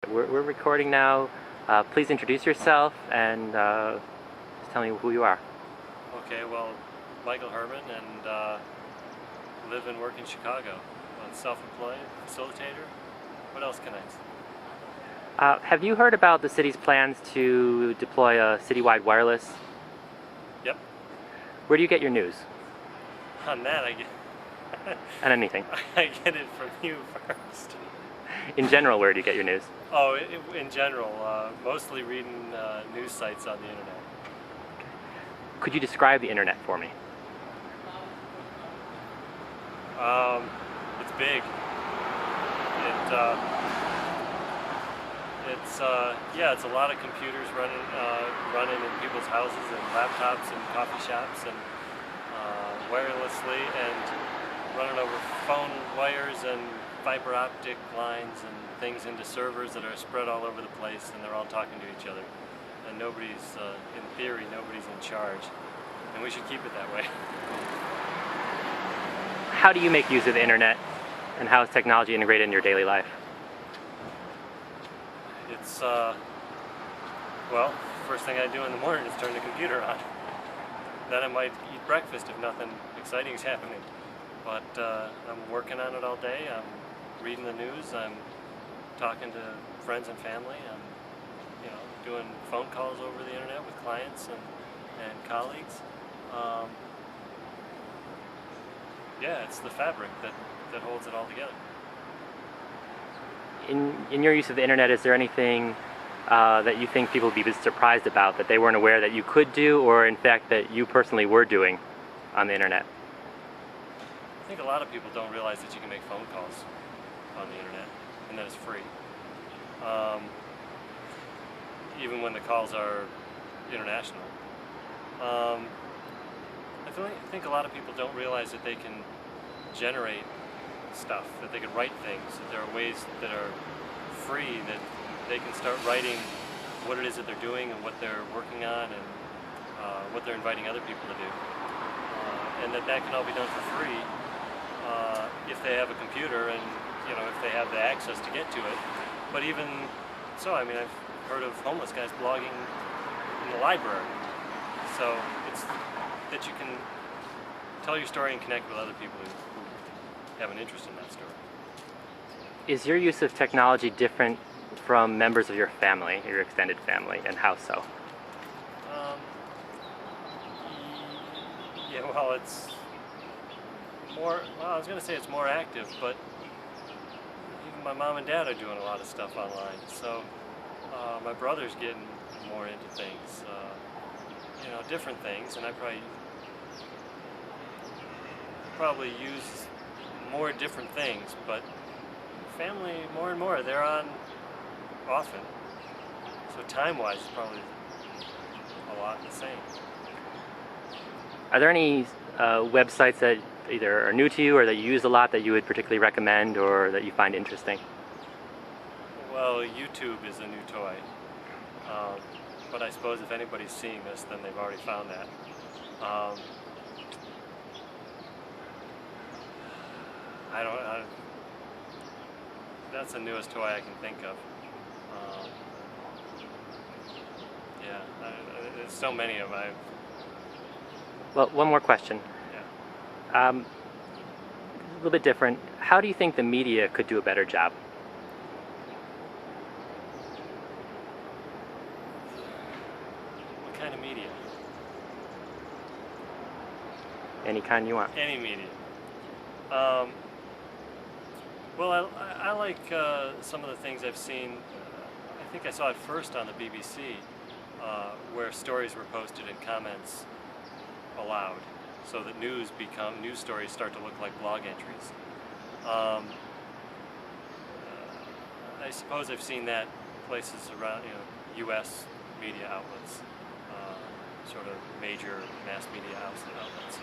We're recording now. Please introduce yourself and just tell me who you are. Okay, well, Michael Herman, and live and work in Chicago. I'm self-employed, facilitator. What else can I say? Have you heard about the city's plans to deploy a citywide wireless? Yep. Where do you get your news? On that, I get And anything. I get it from you first. In general, where do you get your news? Oh, in general, mostly reading news sites on the internet. Could you describe the internet for me? It's big. It's a lot of computers running in people's houses and laptops and coffee shops and wirelessly and running over phone wires and fiber optic lines and things into servers that are spread all over the place, and they're all talking to each other. And nobody's, in theory, nobody's in charge. And we should keep it that way. How do you make use of the internet, and how is technology integrated in your daily life? It's, well, first thing I do in the morning is turn the computer on. Then I might eat breakfast if nothing exciting is happening. But I'm working on it all day. I'm reading the news. I'm talking to friends and family. I'm, doing phone calls over the internet with clients and colleagues. Yeah, it's the fabric that holds it all together. In your use of the internet, is there anything that you think people would be surprised about, that they weren't aware that you could do, or in fact that you personally were doing on the internet? I think a lot of people don't realize that you can make phone calls on the internet and that it's free. Even when the calls are international. I think a lot of people don't realize that they can generate stuff, that they can write things, that there are ways that are free, that they can start writing what it is that they're doing and what they're working on and what they're inviting other people to do. And that can all be done for free if they have a computer and if they have the access to get to it. But even so, I mean, I've heard of homeless guys blogging in the library. So it's that you can tell your story and connect with other people who have an interest in that story. Is your use of technology different from members of your family, your extended family, and how so? Yeah, well, it's more, well, I was going to say it's more active, but even my mom and dad are doing a lot of stuff online. So my brother's getting more into things, different things, and I probably use more different things, but family more and more, they're on often. So time-wise, it's probably a lot the same. Are there any websites that either are new to you or that you use a lot that you would particularly recommend or that you find interesting? Well, YouTube is a new toy. But I suppose if anybody's seeing this, then they've already found that. That's the newest toy I can think of. Yeah, there's so many of them. Well, one more question. Yeah. A little bit different. How do you think the media could do a better job? What kind of media? Any kind you want. Any media. Well, I like some of the things I've seen. I think I saw it first on the BBC, where stories were posted in comments aloud, so that news stories start to look like blog entries. I suppose I've seen that places around, U.S. media outlets, sort of major mass media outlets.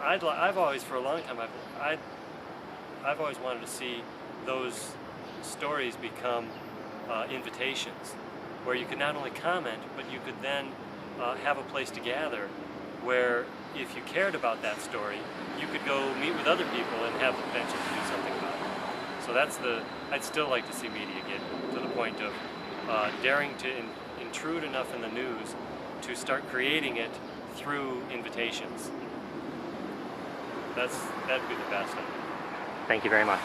I've always, for a long time, I've always wanted to see those stories become invitations, where you could not only comment, but you could then have a place to gather, where if you cared about that story, you could go meet with other people and have the potential to do something about it. So that's I'd still like to see media get to the point of daring to intrude enough in the news to start creating it through invitations. That'd be the best. Thank you very much.